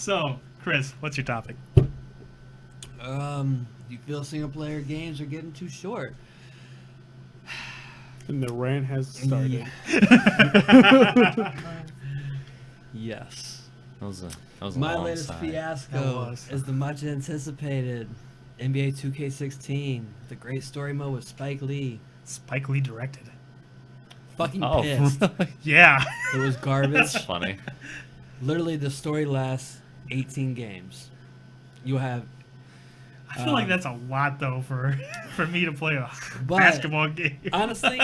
So, Chris, what's your topic? You feel single-player games are getting too short. And the rant has started. Yes. That was a My long latest sigh. fiasco is the much anticipated NBA 2K16, the great story mode with Spike Lee. Spike Lee directed. Fucking Oh, pissed. really? Yeah. It was garbage. That's funny. Literally, the story lasts 18 games. You have. I feel like that's a lot, though, for me to play a But, basketball game. Honestly,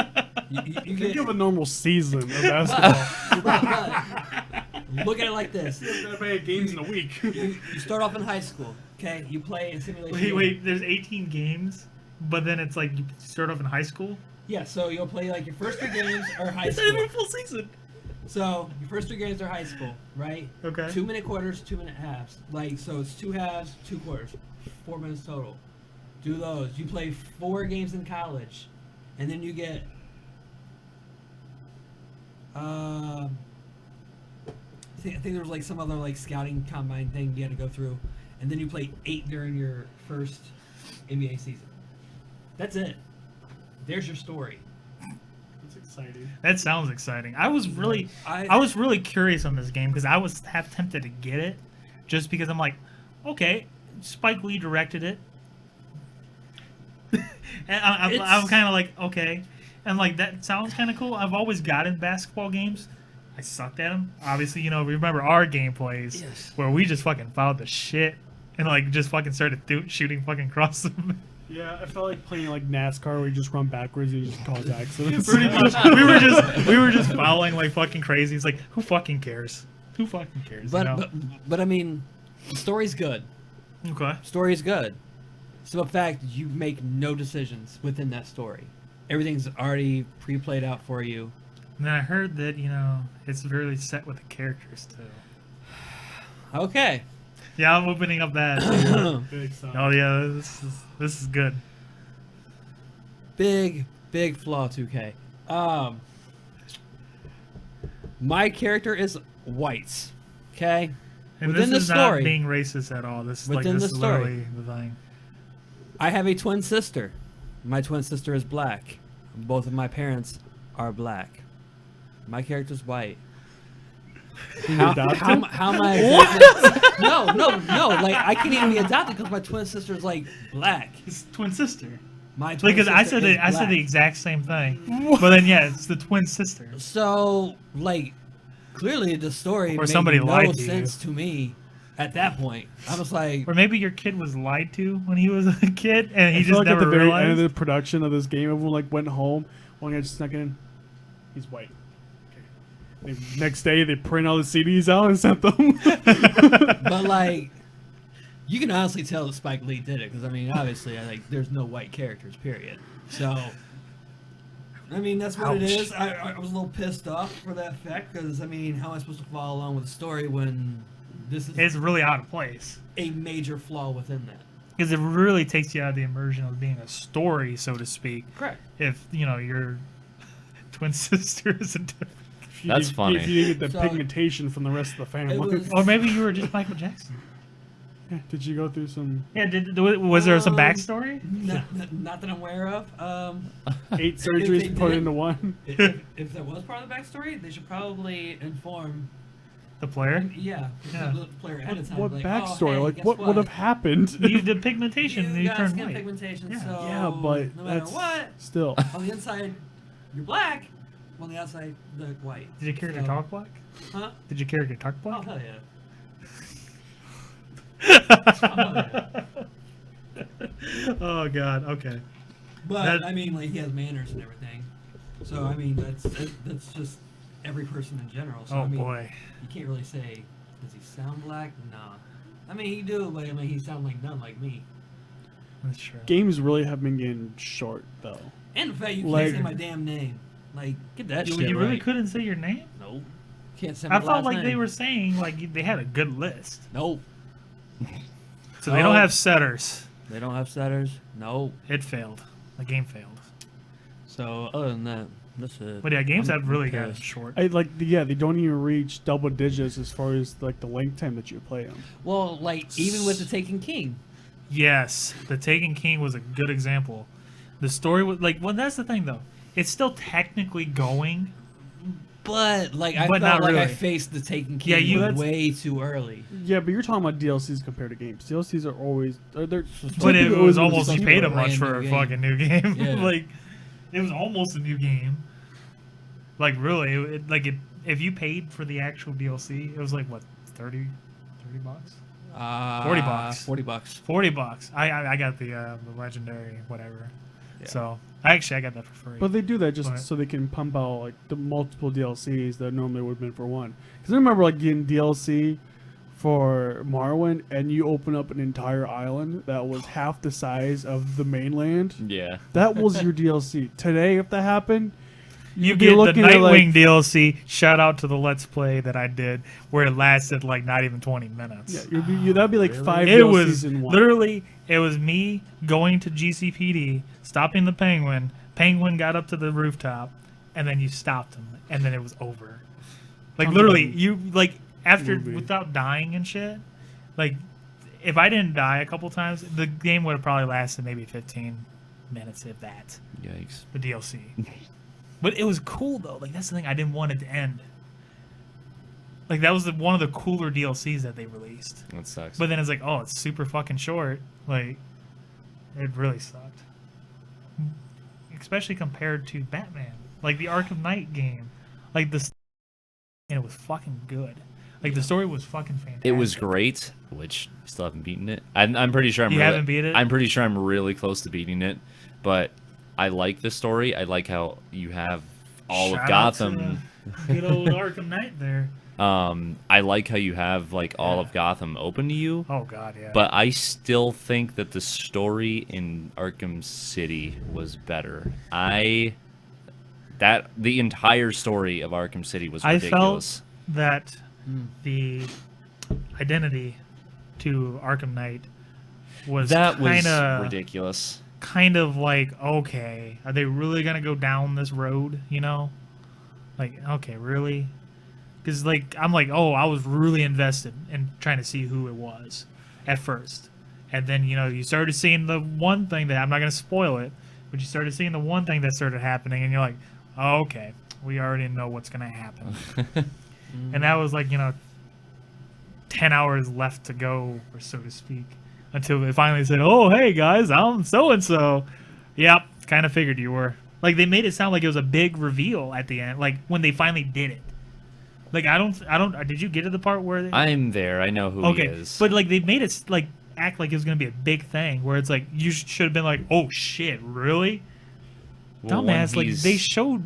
you You get. give a normal season of basketball. but look at it like this. You gotta play games in a week. You start off in high school, okay? You play in simulation. Wait, there's 18 games, but then it's like you start off in high school? Yeah, so you'll play like your first 3 games are high It's not even a school. full season. So your first 3 games are high school, right? Okay. 2-minute quarters, 2-minute halves. Like, so it's 2 halves, 2 quarters, 4 minutes total. Do those. You play 4 games in college, and then you get. I think there was like some other like scouting combine thing you had to go through, and then you play 8 during your first NBA season. That's it. There's your story. That's exciting. That sounds exciting. I was really curious on this game because I was half tempted to get it, just because I'm like, okay, Spike Lee directed it, and I'm kind of like, okay, and like that sounds kind of cool. I've always gotten basketball games. I sucked at them. Obviously, remember our gameplays where we just fucking fouled the shit and like just fucking started shooting fucking across them. Yeah, I felt like playing like NASCAR where you just run backwards and you just cause accidents. Pretty much, we were just fouling like fucking crazy. It's like, who fucking cares? Who fucking cares? But I mean, the story's good. Okay. Story's good. So in fact, you make no decisions within that story. Everything's already pre-played out for you. And then I heard that it's really set with the characters too. Okay. Yeah, I'm opening up that. Big sign. Oh yeah, this is good. Big flaw, 2K. My character is white. Okay. And Within this is the not story, being racist at all. This is Within this the is story. literally the thing. I have a twin sister. My twin sister is black. Both of my parents are black. My character's white. How am I? No. Like I can't even be adopted because my twin sister is like black. It's twin sister. My twin Because I sister said is I said the black. exact same thing. But then yeah, it's the twin sister. So like, clearly the story Or made somebody no lied to you. sense to me. At that point, I was like, Or maybe your kid was lied to when he was a kid and he I feel just like at never the very end of realized. the production of this game, everyone like went home. One guy just snuck in. He's white. Okay. The next day, they print all the CDs out and sent them. but like, you can honestly tell that Spike Lee did it because I mean, obviously, there's no white characters, period. So, I mean, that's what it Ouch. is. I was a little pissed off for that fact because I mean, how am I supposed to follow along with the story when this is It's really out of place. a major flaw within that? Because it really takes you out of the immersion of being a story, so to speak. Correct. If your twin sister is a different. That's funny. If you didn't get the So- pigmentation from the rest of the family. It was- Or maybe you were just Michael Jackson. Yeah, did you go through some Yeah, was there some Um, backstory? Not that I'm aware of. 8 they surgeries put did- into one? If that was part of the backstory, they should probably inform. The player? Yeah, Yeah. the player ahead of time. What like, backstory? Oh, hey, like, guess what would have happened? You did pigmentation and You you got turned skin white. pigmentation, Yeah. so Yeah, but no matter that's what, still. on the inside you're black, on the outside they're white. Did your character So- talk black? Huh? Did your character talk Oh black? hell yeah. Oh god, okay. But That- I mean, like he has manners and everything. So I mean, that's just every person in general. So Oh I mean, boy. you can't really say, does he sound black? Nah. I mean, he do, but I mean, he sound like none like me. That's true. Games really have been getting short, though. And the fact you Like- can't say my damn name. Like, get that You, shit you really right. couldn't say your name? Nope. Can't say my I felt last like name. they were saying like they had a good list. Nope. So they don't Oh. have setters. They don't have setters. Nope. It failed. The game failed. So other than that, That's it. But yeah, games I'm have really gotten pissed. short. They don't even reach double digits as far as like the length time that you play them. Well, like even with the Taken King. Yes, the Taken King was a good example. The story was like, well, that's the thing though. It's still technically going. But like I But felt not like I really. faced the Taken King Yeah, you- way too early. Yeah, but you're talking about DLCs compared to games. DLCs are always they're But typically it always was gonna be almost you cheaper. paid a brand much for new a game. fucking new game. Yeah. Like it was almost a new game. Like really, if you paid for the actual DLC, it was like what 30 bucks. $40. 40 bucks. 40 bucks. I got the legendary whatever. Yeah. So I got that for free. But they do that just But- so they can pump out like the multiple DLCs that normally would have been for one. Because I remember like getting DLC for Morrowind, and you open up an entire island that was half the size of the mainland. Yeah. That was your DLC. Today, if that happened, you you'd be get the looking at, Nightwing like- DLC. Shout out to the Let's Play that I did, where it lasted like not even 20 minutes. Yeah, that'd be like Really? 5 It DLCs was in one. literally, it was me going to GCPD, stopping the Penguin. Penguin got up to the rooftop, and then you stopped him, and then it was over. Like Sounds literally, like a you like after movie. without dying and shit. Like if I didn't die a couple times, the game would have probably lasted maybe 15 minutes, if that. Yikes. The DLC. But it was cool though. Like that's the thing. I didn't want it to end. Like that was one of the cooler DLCs that they released. That sucks. But then it's like, oh, it's super fucking short. Like, it really sucked. Especially compared to Batman, like the Arkham Knight game, like and it was fucking good. Like the story was fucking fantastic. It was great, which I still haven't beaten it. I'm pretty sure You haven't beat it? I'm pretty sure I'm really close to beating it, but I like the story. I like how you have all Shout of out Gotham. to good old Arkham Knight there. I like how you have like all of Gotham open to you. Oh god, yeah. But I still think that the story in Arkham City was better. The entire story of Arkham City was I ridiculous. felt that the identity to Arkham Knight was That was kind of ridiculous. kind of like, okay, are they really gonna go down this road? You know, like, okay, really? Because like I'm like, oh, I was really invested in trying to see who it was at first, and then you started seeing the one thing that I'm not gonna spoil it, but you started seeing the one thing that started happening, and you're like, oh, okay, we already know what's gonna happen, and that was like 10 hours left to go, or so to speak, until they finally said, oh, hey guys, I'm so and so. Yep, kind of figured you were. Like they made it sound like it was a big reveal at the end, like when they finally did it. Like I don't. Did you get to the part where? I'm there. I know who he Okay, is. but like they made it like act like it was gonna be a big thing, where it's like you should have been like, oh shit, really? Well, when Dumbass. Like he's- they showed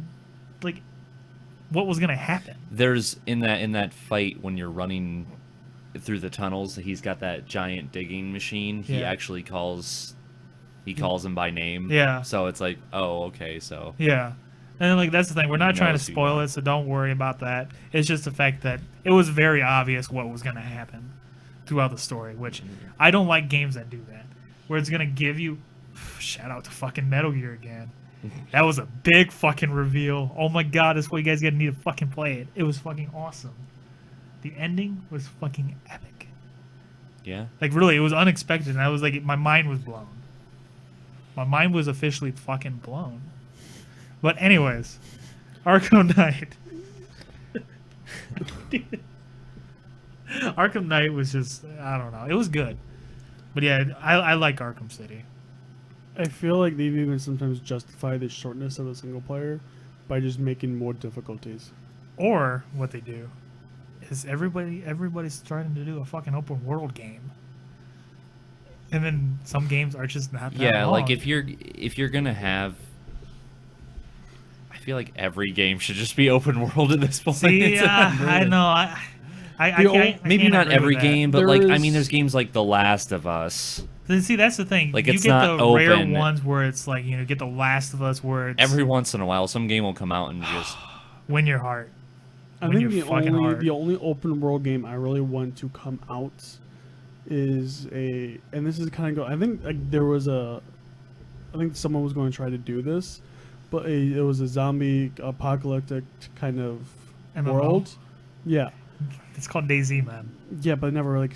like what was gonna happen. There's in that fight when you're running through the tunnels, he's got that giant digging machine. He Yeah. actually calls him by name. Yeah. So it's like, oh, okay, so Yeah. And like that's the thing. We're not trying to knows who you spoil are. it, so don't worry about that. It's just the fact that it was very obvious what was going to happen throughout the story, which I don't like games that do that. Where it's going to give you shout out to fucking Metal Gear again. That was a big fucking reveal. Oh my god, that's why you guys need to fucking play it. It was fucking awesome. The ending was fucking epic. yeah. Like really, it was unexpected, and I was like, my mind was blown. My mind was officially fucking blown. But anyways, Arkham Knight. Arkham Knight was just, I don't know. It was good. But yeah, I like Arkham City. I feel like they've even sometimes justified the shortness of the single player by just making more difficulties. Or what they do is everybody's trying to do a fucking open world game. And then some games are just not that Yeah, long. like if you're gonna have, I feel like every game should just be open world at this point. See, I know. I Maybe can't not agree every with that. game, but There like I is- mean, there's games like The Last of Us. See, that's the thing. Like, you it's get not the rare open. ones where it's like get The Last of Us, where it's Every once in a while, some game will come out and just win your heart. I Win think your fucking the heart. only open world game I really want to come out is and this is kind of I think like I think someone was going to try to do this, but it was a zombie apocalyptic kind of MMO? world. Yeah, It's called DayZ, man. yeah, but never It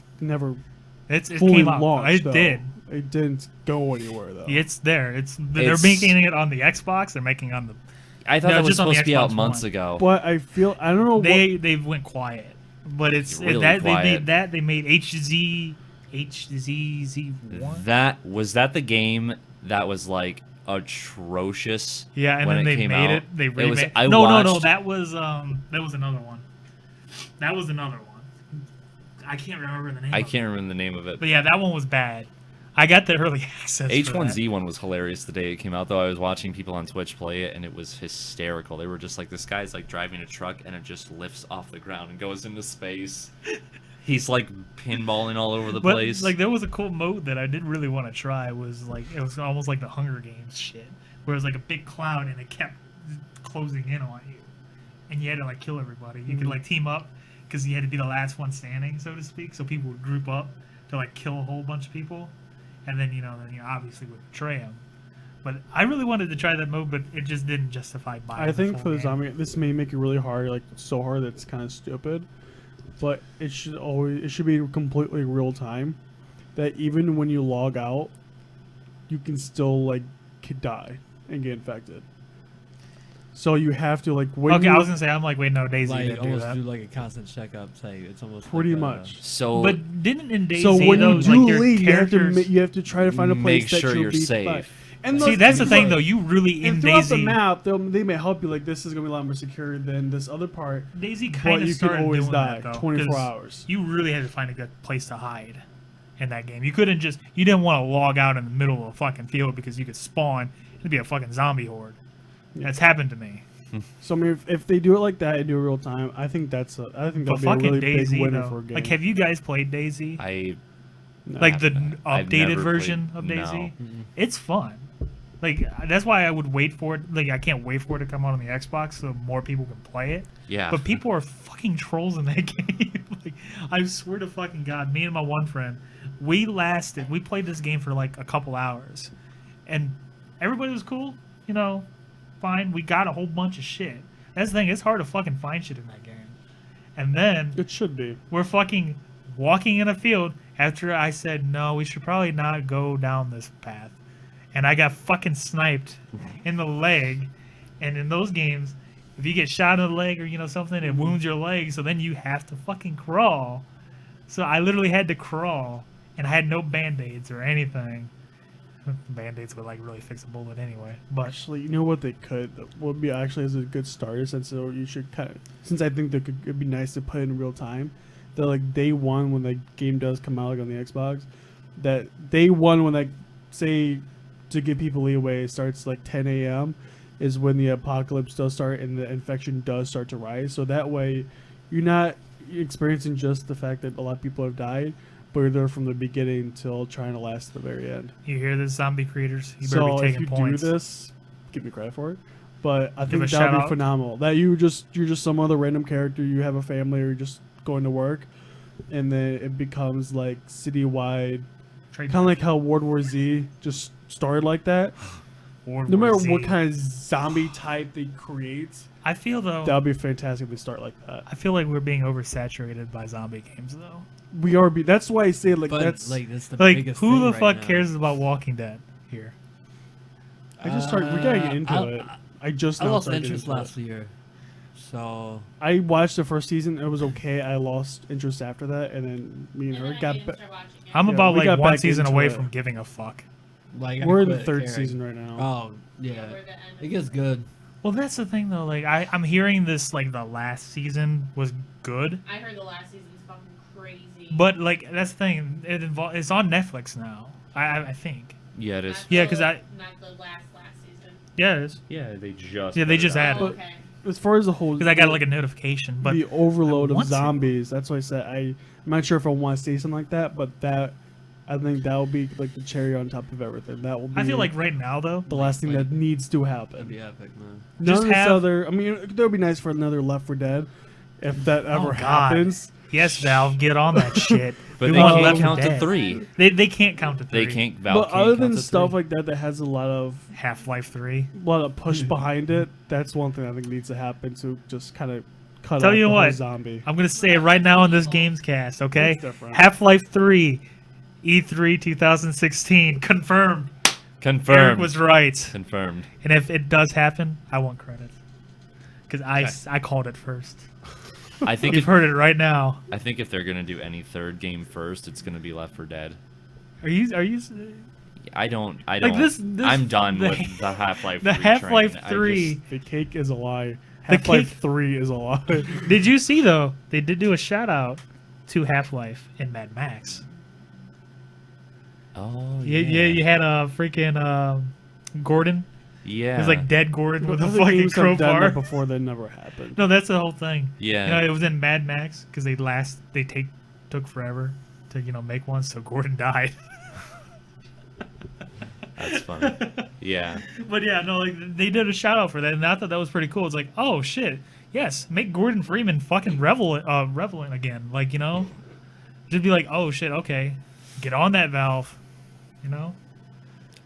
fully came out. launched. It though. did. It didn't go anywhere though. It's there. They're It's- making it on the Xbox. They're making it on the. I thought No, that was just on the supposed to be out Xbox months One. ago. But I don't know. They went quiet, but it's Really that quiet. they made that they made HZZ1. That the game that was like atrocious. Yeah, and when then it they came made out? it. They It was- remade. I No, watched- that was another one. That was another one. I can't remember the name. I of can't it. remember the name of it. But yeah, that one was bad. I got the early access. for H1Z1 one was hilarious the day it came out, though. I was watching people on Twitch play it, and it was hysterical. They were just like, this guy's like driving a truck, and it just lifts off the ground and goes into space. He's like pinballing all over the But place. like there was a cool mode that I did really want to try. Was like it was almost like the Hunger Games shit, where it was like a big cloud and it kept closing in on you, and you had to like kill everybody. You could like team up because you had to be the last one standing, so to speak. So people would group up to like kill a whole bunch of people, and then you obviously would betray them. But I really wanted to try that mode, but it just didn't justify buying. I think full for the game. zombie, this may make it really hard, like so hard that it's kind of stupid. But it should be completely real time. That even when you log out, you can still like die and get infected. So you have to like when Okay, you, I was gonna say I'm like, wait, no, Daisy Like didn't do almost that. do like a constant checkup. Say it's almost pretty like much. so But didn't in Daisy So when though, you do like your leave, characters... you have to try to find a place make that sure you'll you're be safe. fine. And See, those that's the people- thing though. You really And in throughout Daisy, the map, they may help you. Like this is gonna be a lot more secure than this other part. Daisy But kind of you started can always doing die that though. 24 'cause hours. You really had to find a good place to hide in that game. You couldn't just. You didn't want to log out in the middle of a fucking field because you could spawn. It'd be a fucking zombie horde. That's happened to me. So I mean, if they do it like that and do it real time, I think But that'll be a fucking really Daisy big winner though. for a game. Like, have you guys played Daisy? No. Like the I've updated never version played- of Daisy? no. It's fun. Like that's why I would wait for it. Like I can't wait for it to come out on the Xbox so more people can play it. Yeah. But people are fucking trolls in that game. Like I swear to fucking God, me and my one friend, we played this game for like a couple hours, and everybody was cool. Fine. We got a whole bunch of shit. That's the thing. It's hard to fucking find shit in that game. And then It should be. we're fucking walking in a field after I said, no, we should probably not go down this path. And I got fucking sniped in the leg. And in those games, if you get shot in the leg or, something, it wounds your leg. So then you have to fucking crawl. So I literally had to crawl. And I had no Band-Aids or anything. Band-Aids would, really fix a bullet anyway. But Actually, you know what they could would be actually as a good starter since you should since I think it'd be nice to put in real time. That like day one when the game does come out on the Xbox, that day one when say to give people leeway starts 10 a.m. is when the apocalypse does start and the infection does start to rise. So that way, you're not experiencing just the fact that a lot of people have died, but you're there from the beginning till trying to last to the very end. you hear this, zombie creators? You better So be if taking you points. do this, give me credit for it. But I Give think a that would be shout-out. phenomenal. That you're just some other random character. You have a family, or you're just going to work, and then it becomes citywide, Trade- kind of like how World War Z just started like that. World No War matter Z. what kind of zombie type they create, I feel though. that would be fantastic if they start like that. I feel like we're being oversaturated by zombie games though. We are. That's why I say But that's. that's the Like biggest who thing the right fuck now. cares about Walking Dead here? I just started. We gotta get into I- it. I just I now lost started getting interest into it. last year, so I watched the first season. It was okay. I lost interest after that, and then me and And her then I got. didn't start watching it. I'm Yeah, about we got one back season into away it. from giving a fuck. I We're in the quit third caring. season right now. Oh Yeah, yeah, we're the end of it gets good. Well, that's the thing though. I'm hearing this the last season was good, I heard the last season's fucking crazy. but that's the thing. It's on Netflix now. I think. Yeah, it Not is. Yeah, the- 'cause I- not the last season. Yeah, it is. Yeah, they just. Yeah, they put it just out. added Oh, it. okay. As far as the whole, Because I got a notification, but the overload I of want to. zombies. That's why I said I'm not sure if I want to say something like that, but I think that will be the cherry on top of everything. That will be. I feel like right now though, the last thing that needs to That'd happen. be epic, man. None Just of this have- other. I mean, that would be nice for another Left 4 Dead, if that ever Oh, God. happens. Yes, Valve, get on that shit. But We they want can't Left 4 count to Dead. 3. They can't count to 3. They can't. Valve But can't other count than to stuff 3. like that has a lot of Half-Life 3. push behind it, that's one thing I think needs to happen to just kind of cut Tell off you the whole what, zombie. I'm gonna say it right now on this Gamescast, okay? It's different. Half-Life 3, E3 2016, confirmed. Confirmed. Eric was right. Confirmed. And if it does happen, I want credit. Because I called it first. I think. You've heard it right now. I think if they're gonna do any third game first, it's gonna be Left 4 Dead. Are you? I don't. this- I'm done the- with the Half-Life. The 3 Half-Life train. 3. The cake is a lie. The Half-Life cake- 3 is a lie. Did you see though? They did do a shout out to Half-Life in Mad Max. Oh Yeah, yeah. you had a freaking Gordon. Yeah. It was like dead Gordon with a Other fucking games have done crowbar. that before that never happened. No, that's the whole thing. Yeah. You know, it was in Mad Max because they took forever to make one, so Gordon died. That's funny. Yeah. But yeah, no, like they did a shout out for that, and I thought that was pretty cool. It's like, oh shit, yes, make Gordon Freeman fucking reveling again, like just be like, oh shit, okay, get on that, Valve,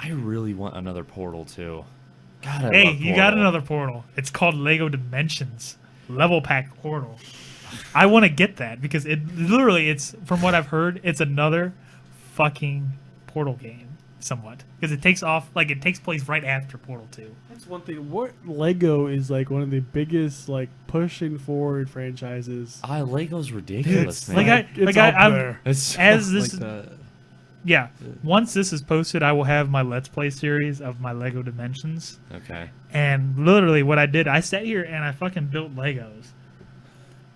I really want another Portal too. God, I Hey, love you got Portal. another Portal. It's called Lego Dimensions Level Pack Portal. I want to get that because it's from what I've heard, it's another fucking Portal game, somewhat, because it takes place right after Portal 2. That's one thing. What Lego is like one of the biggest pushing forward franchises. Lego's ridiculous, It's man. Like up I'm there. It's so- as this Like the, yeah. Once this is posted, I will have my Let's Play series of my Lego Dimensions. okay. And literally, what I did, I sat here and I fucking built Legos.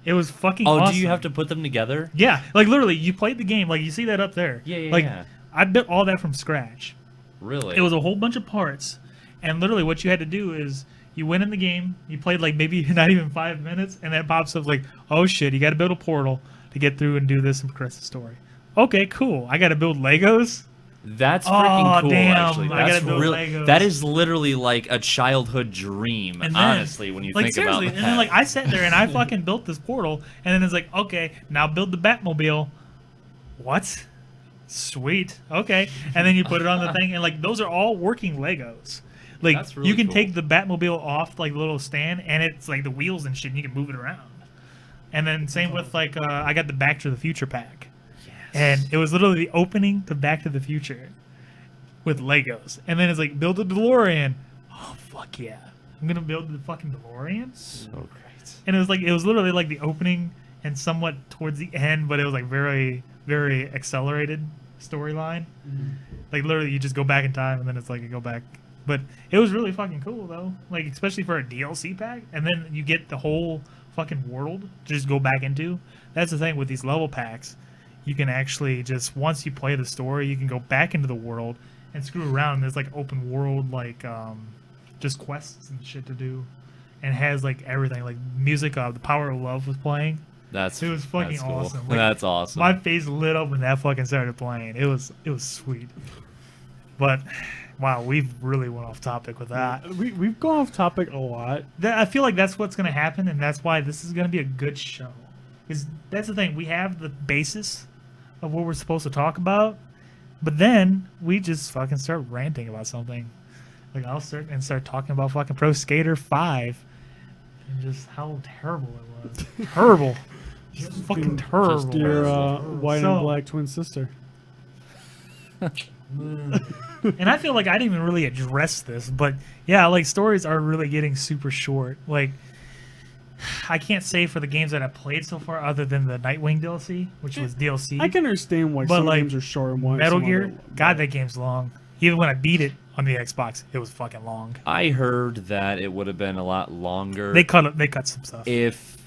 It was fucking Oh, awesome. do you have to put them together? Yeah, like literally, you played the game. Like you see that up there. Yeah, Like yeah. I built all that from scratch. Really? It was a whole bunch of parts, and literally, what you had to do is you went in the game, you played like maybe not even 5 minutes, and that pops up like, oh shit, you got to build a portal to get through and do this and progress the story. Okay, cool. I got to build Legos. That's Oh, freaking cool, damn, actually. I That's gotta build really, Legos. that is literally like a childhood dream, And then, honestly, when you like think seriously, about that. and then like I sat there and I fucking built this portal, and then it's like, okay, now build the Batmobile. What? Sweet. Okay, and then you put it on the thing, and like those are all working Legos. Like That's really you can cool. take the Batmobile off like the little stand, and it's like the wheels and shit, and you can move it around. And then same with like I got the Back to the Future pack, and it was literally the opening to Back to the Future with Legos, and then it's like build a DeLorean. Oh fuck yeah, I'm gonna build the fucking DeLorean. So great. And it was literally like the opening and somewhat towards the end, but it was like very, very accelerated storyline. Like literally, you just go back in time, and then it's like you go back. But it was really fucking cool though, like especially for a DLC pack, and then you get the whole fucking world to just go back into. That's the thing with these level packs. You can actually just once you play the story, you can go back into the world and screw around. There's like open world, like just quests and shit to do, and it has like everything, like music. The Power of Love was playing. It was fucking cool. awesome. Like, That's awesome. My face lit up when that fucking started playing. It was sweet. But wow, we've really went off topic with that. We've gone off topic a lot. I feel like that's what's gonna happen, and that's why this is gonna be a good show. Because that's the thing, we have the basis of what we're supposed to talk about, but then we just fucking start ranting about something. Like I'll start talking about fucking Pro Skater 5 and just how terrible it was. Terrible. Just fucking terrible. Just your white So- and black twin sister. And I feel like I didn't even really address this, but yeah, like stories are really getting super short. Like I can't say for the games that I've played so far, other than the Nightwing DLC, which was DLC. I can understand why But, some like, games are short and why Metal some Gear, other- God, that game's long. Even when I beat it on the Xbox, it was fucking long. I heard that it would have been a lot longer They cut some stuff. if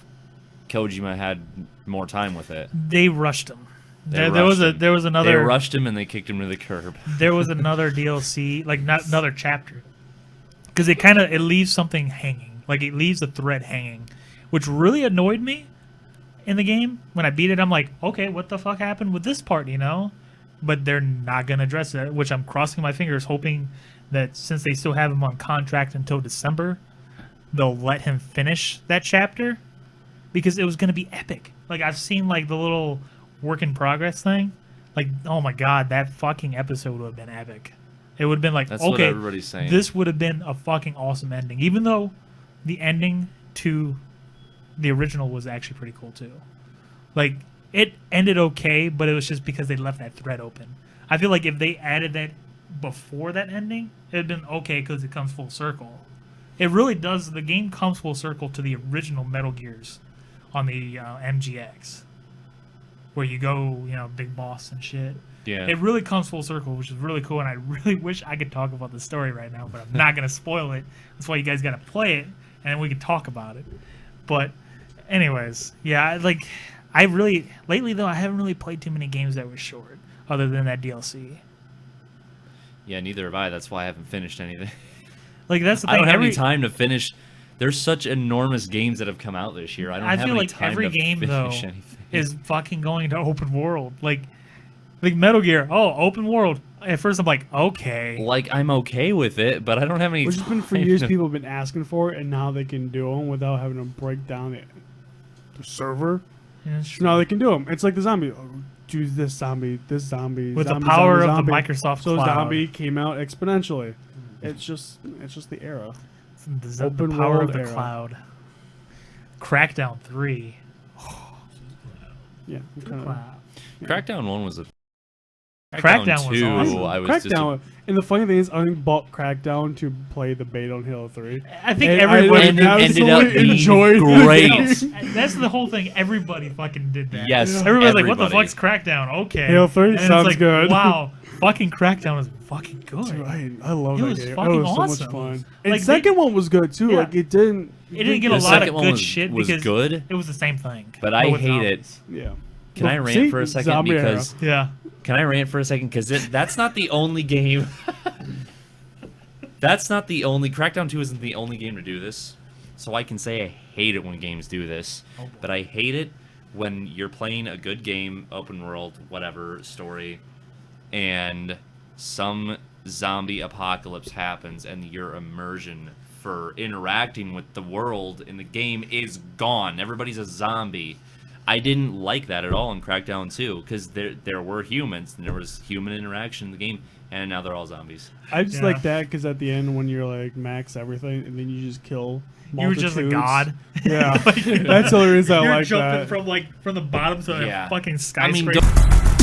Kojima had more time with it. They rushed them. They There was rushed him. there was They another rushed him and they kicked him to the curb. there was another DLC, like not another chapter, because it leaves something hanging, like it leaves a thread hanging, which really annoyed me in the game. When I beat it, I'm like, okay, what the fuck happened with this part, But they're not gonna address it, which I'm crossing my fingers, hoping that since they still have him on contract until December, they'll let him finish that chapter. because it was going to be epic. Like I've seen like the little work in progress thing. Like, oh my god, that fucking episode would have been epic. It would have been like, That's what okay, everybody's saying. this would have been a fucking awesome ending. Even though the ending to the original was actually pretty cool too. Like, it ended okay, but it was just because they left that thread open. I feel like if they added that before that ending, it would have been okay because it comes full circle. It really does. The game comes full circle to the original Metal Gears on the MGX, where you go, big boss and shit. Yeah. It really comes full circle, which is really cool, and I really wish I could talk about the story right now, but I'm not going to spoil it. That's why you guys got to play it, and then we can talk about it. But anyways, yeah, lately, though, I haven't really played too many games that were short, other than that DLC. Yeah, neither have I. That's why I haven't finished anything. Like, that's the I thing. don't have any time to finish. There's such enormous games that have come out this year. I don't have feel any like time every to game, finish though, anything. is fucking going to open world. Like Metal Gear, open world. At first, I'm like, okay. Like, I'm okay with it, but I don't have any Which has time been for years, to- people have been asking for it, and now they can do them without having to break down the server. Yeah, So now they can do them. It's like the zombie. Oh, do this zombie, With zombie, the power of zombie. the Microsoft So Cloud. zombie came out exponentially. It's just the era. The Open power world of the era. cloud. Crackdown 3. Yeah. Wow. Crackdown 1 was a... Crackdown was 2, awesome. I was Crackdown, and the funny thing is, I bought Crackdown to play the beta on Halo 3. I think And everybody ended up absolutely being enjoyed great. it. That's the whole thing. Everybody fucking did that. Yes, Everybody's like, what the everybody. fuck's Crackdown? Okay. Halo 3 And it's sounds like, good. Wow. Fucking Crackdown is fucking good. Dude, I love It that was game. It fucking was so awesome. much fun. And Like, second one was good too. Yeah. Like it didn't. It didn't get The a lot of second one good was- shit was because good. it was the same thing. But I with hate it. zombies. Yeah. Can I Well, rant see? for a second? Zombie era. Because Yeah. Can I rant for a second? Because that's not the only game. That's not the only. Crackdown 2 isn't the only game to do this. So I can say I hate it when games do this. Oh, boy. But I hate it when you're playing a good game, open world, whatever, story, and some zombie apocalypse happens and your immersion for interacting with the world in the game is gone. Everybody's a zombie. I didn't like that at all in Crackdown 2 because there were humans and there was human interaction in the game, and now they're all zombies. I just Yeah. like that because at the end when you're like max everything and then you just kill. You were just a multitudes. god. Yeah, that's the only reason I You're like jumping that. from the bottom to Yeah. a fucking I mean, skyscraper.